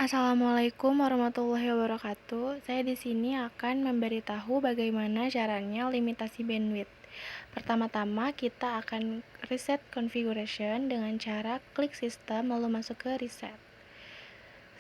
Assalamualaikum warahmatullahi wabarakatuh. Saya di sini akan memberitahu bagaimana caranya limitasi bandwidth. Pertama-tama kita akan reset configuration dengan cara klik sistem lalu masuk ke reset.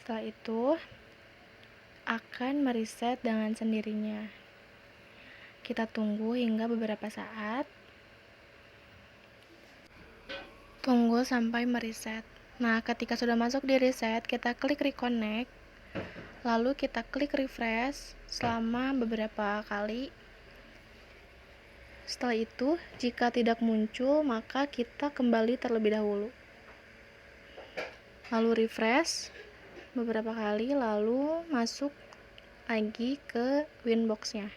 Setelah itu akan mereset dengan sendirinya. Kita tunggu hingga beberapa saat. Tunggu sampai mereset. Nah, ketika sudah masuk di reset, kita klik reconnect. Lalu kita klik refresh selama beberapa kali. Setelah itu, jika tidak muncul, maka kita kembali terlebih dahulu. Lalu refresh beberapa kali, lalu masuk lagi ke Winbox-nya.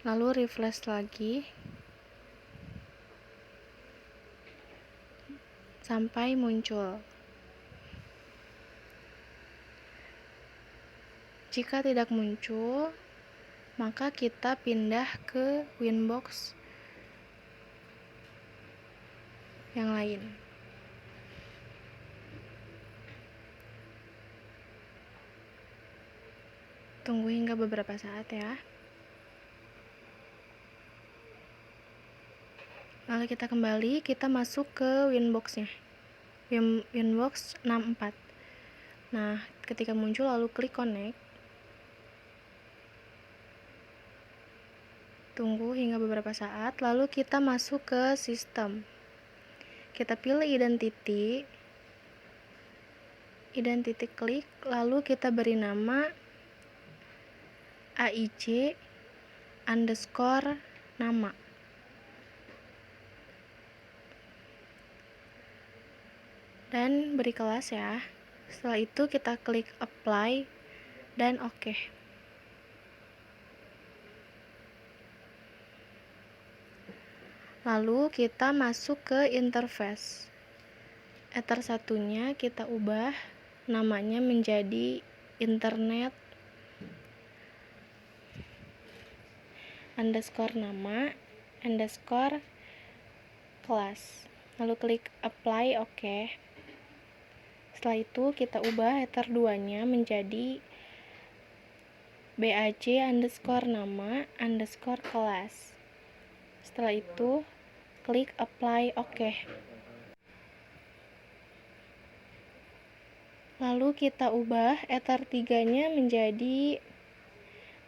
Lalu refresh lagi sampai muncul. Jika tidak muncul, maka kita pindah ke Winbox yang lain. Tunggu hingga beberapa saat ya. Lalu kita kembali, kita masuk ke Winbox-nya. Winbox 64. Nah, ketika muncul lalu klik connect. Tunggu hingga beberapa saat, lalu kita masuk ke sistem. Kita pilih identity klik, lalu kita beri nama AIC_nama. Dan beri kelas ya. Setelah itu kita klik apply dan oke. Lalu kita masuk ke interface. Ether satunya kita ubah namanya menjadi internet _nama _kelas. Lalu klik apply oke. Setelah itu kita ubah ether 2-nya menjadi BAJ_nama _kelas. Setelah itu klik apply oke. Lalu kita ubah ether 3-nya menjadi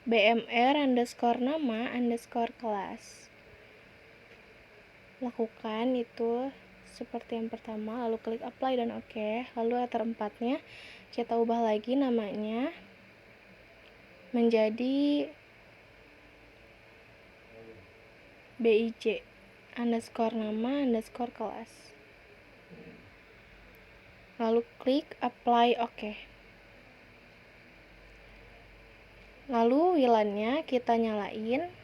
BMR_nama _kelas. Lakukan itu seperti yang pertama, lalu klik apply dan oke. Lalu ether 4-nya kita ubah lagi namanya menjadi BIJ_nama _kelas. Lalu klik apply oke. Lalu WLAN-nya kita nyalain.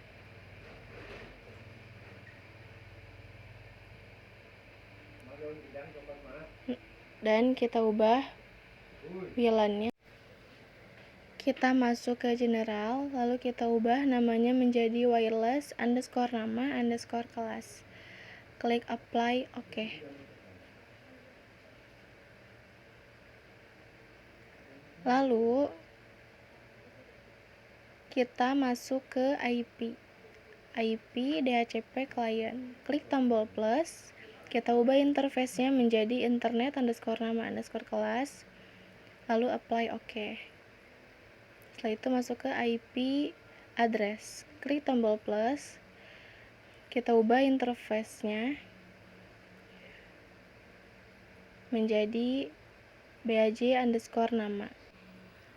Dan kita ubah WLAN-nya. Kita masuk ke general, lalu kita ubah namanya menjadi wireless_nama _kelas. Klik apply oke. Lalu kita masuk ke IP DHCP client. Klik tombol plus. Kita ubah interface-nya menjadi internet_nama _kelas. Lalu apply oke. Setelah itu masuk ke IP address. Klik tombol plus. Kita ubah interface-nya menjadi BAJ_nama.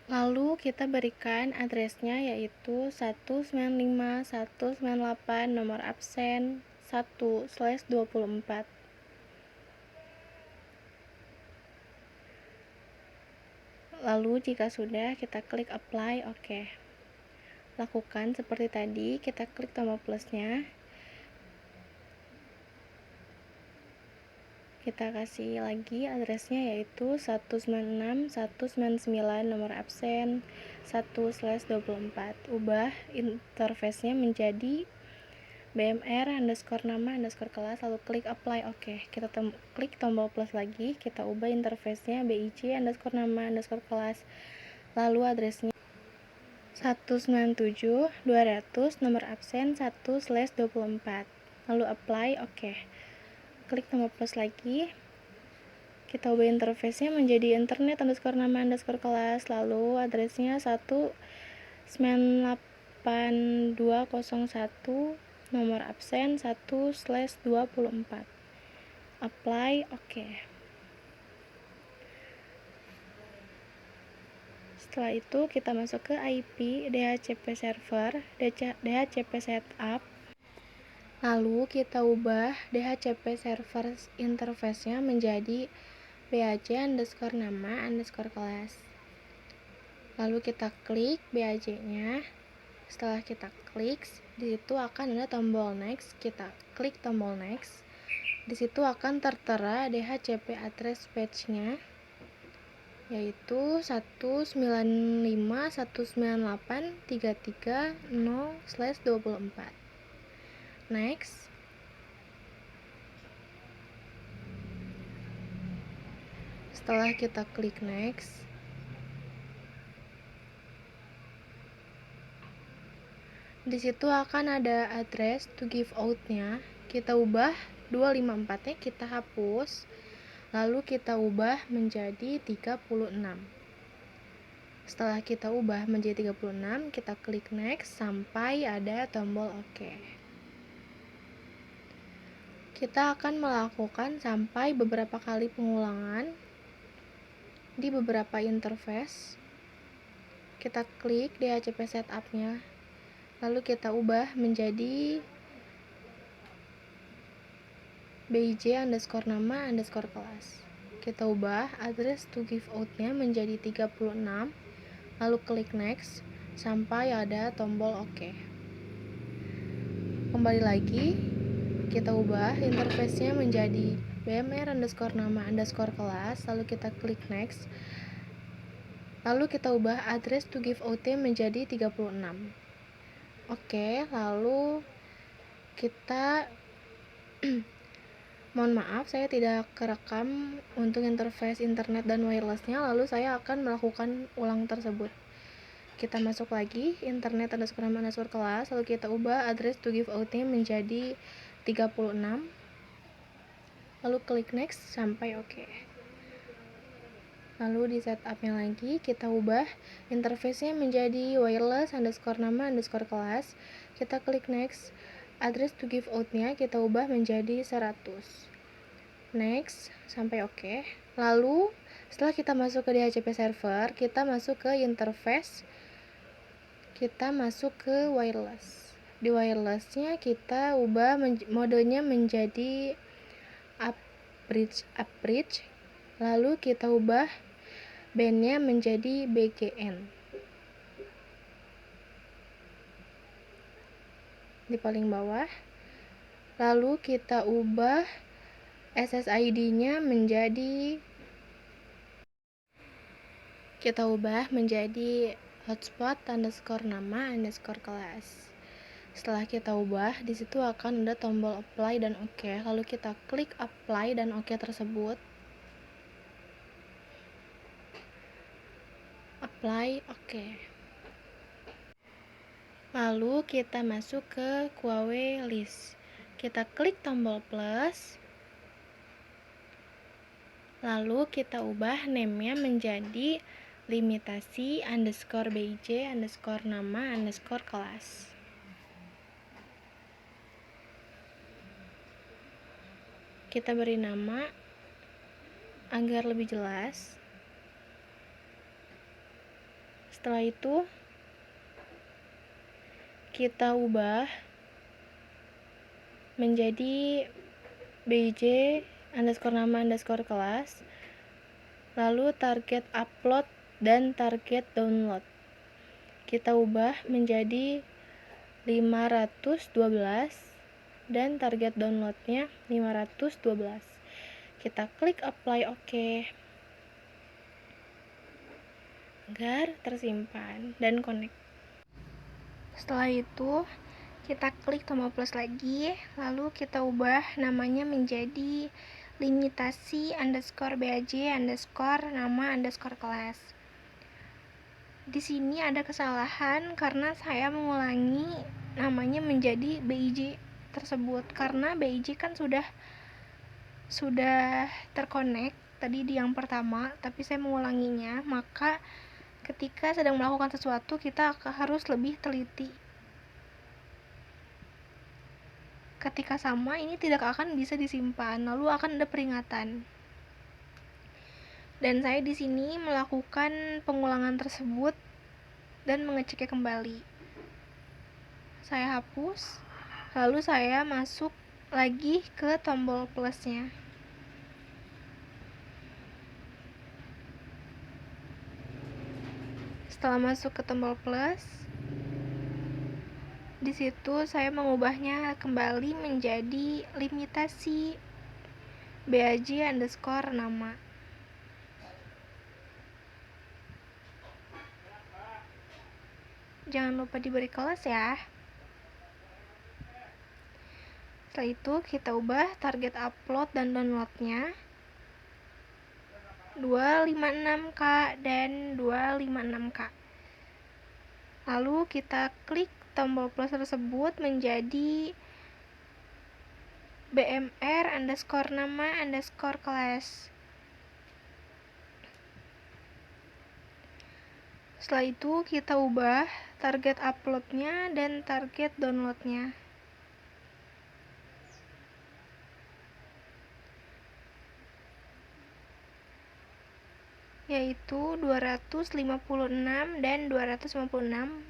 Lalu kita berikan address-nya yaitu 195.198 nomor absen 1/24. Lalu jika sudah, kita klik apply oke. Lakukan seperti tadi, kita klik tombol plusnya. Kita kasih lagi addressnya yaitu 196.199 nomor absen 1/24. Ubah interface-nya menjadi BMR underscore nama underscore kelas, lalu klik apply oke. Kita klik tombol plus lagi, kita ubah interface-nya BIJ underscore nama underscore kelas, lalu adresnya 197.200, nomor absen 1/24, lalu apply oke. Klik tombol plus lagi, kita ubah interface-nya menjadi internet underscore nama underscore kelas, lalu adresnya 198.201, nomor absen 1/24, apply oke. Setelah itu kita masuk ke IP DHCP server, DHCP setup, lalu kita ubah DHCP server interface-nya menjadi BAJ underscore nama underscore kelas, lalu kita klik BAJ-nya. Setelah kita klik, di situ akan ada tombol next. Kita klik tombol next. Di situ akan tertera DHCP address page-nya, yaitu 195.198.330/24. Next. Setelah kita klik next, di situ akan ada address to give out-nya. Kita ubah 254-nya, kita hapus, lalu kita ubah menjadi 36. Setelah kita ubah menjadi 36, kita klik next sampai ada tombol OK. Kita akan melakukan sampai beberapa kali pengulangan di beberapa interface. Kita klik DHCP setup-nya, lalu kita ubah menjadi BIJ underscore nama underscore kelas. Kita ubah address to give out-nya menjadi 36, lalu klik next sampai ada tombol OK. Kembali lagi, kita ubah interface-nya menjadi BMR underscore nama underscore kelas, lalu kita klik next, lalu kita ubah address to give out-nya menjadi 36. Oke, lalu kita mohon maaf saya tidak kerekam untuk interface internet dan wirelessnya, lalu saya akan melakukan ulang tersebut. Kita masuk lagi internet underscore nama underscore kelas, lalu kita ubah address to give out-nya menjadi 36, lalu klik next sampai OK. Lalu di setupnya lagi kita ubah interface-nya menjadi wireless underscore nama underscore kelas, kita klik next, address to give out-nya kita ubah menjadi 100, next sampai OK. Lalu setelah kita masuk ke DHCP server, kita masuk ke interface, kita masuk ke wireless. Di wireless-nya kita ubah modenya menjadi upbridge, lalu kita ubah band-nya menjadi BGN. Di paling bawah. Lalu kita ubah SSID-nya menjadi hotspot underscore nama underscore kelas. Setelah kita ubah, di situ akan ada tombol apply dan OK. Lalu kita klik apply dan OK tersebut. Apply OK. Lalu kita masuk ke Huawei list. Kita klik tombol plus. Lalu kita ubah name-nya menjadi limitasi underscore BIJ underscore nama underscore kelas. Kita beri nama agar lebih jelas. Setelah itu kita ubah menjadi BIJ underscore nama underscore kelas, lalu target upload dan target download kita ubah menjadi 512 dan target downloadnya 512. Kita klik apply OK agar tersimpan dan connect. Setelah itu Kita klik tombol plus lagi, lalu kita ubah namanya menjadi limitasi underscore BAJ underscore nama underscore kelas. Di sini ada kesalahan karena saya mengulangi namanya menjadi BIJ tersebut, karena BIJ kan sudah terkonek tadi di yang pertama, tapi saya mengulanginya. Maka ketika sedang melakukan sesuatu, kita harus lebih teliti. Ketika sama, ini tidak akan bisa disimpan, lalu akan ada peringatan. Dan saya di sini melakukan pengulangan tersebut dan mengeceknya kembali. Saya hapus, lalu saya masuk lagi ke tombol plusnya. Setelah masuk ke tombol plus, di situ saya mengubahnya kembali menjadi limitasi BAJ underscore nama. Jangan lupa diberi kelas ya. Setelah itu kita ubah target upload dan downloadnya 256K dan 256K. Lalu kita klik tombol plus tersebut menjadi BMR underscore nama underscore kelas. Setelah itu kita ubah target uploadnya dan target downloadnya. Yaitu 256 dan 256,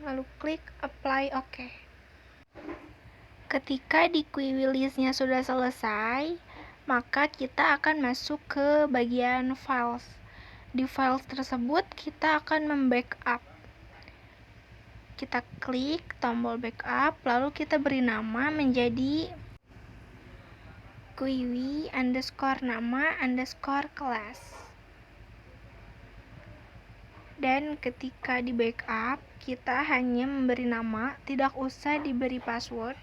lalu klik apply OK. Ketika di query list-nya sudah selesai, maka kita akan masuk ke bagian files. Di files tersebut kita akan membackup. Kita klik tombol backup, lalu kita beri nama menjadi query underscore nama underscore kelas. Dan ketika di backup, kita hanya memberi nama, tidak usah diberi password.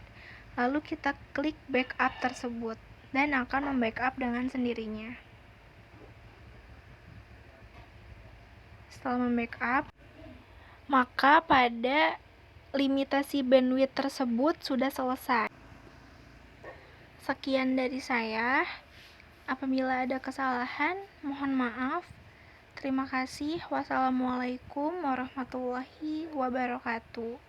Lalu kita klik backup tersebut dan akan membackup dengan sendirinya. Setelah membackup, maka pada limitasi bandwidth tersebut sudah selesai. Sekian dari saya. Apabila ada kesalahan, mohon maaf. Terima kasih. Wassalamualaikum warahmatullahi wabarakatuh.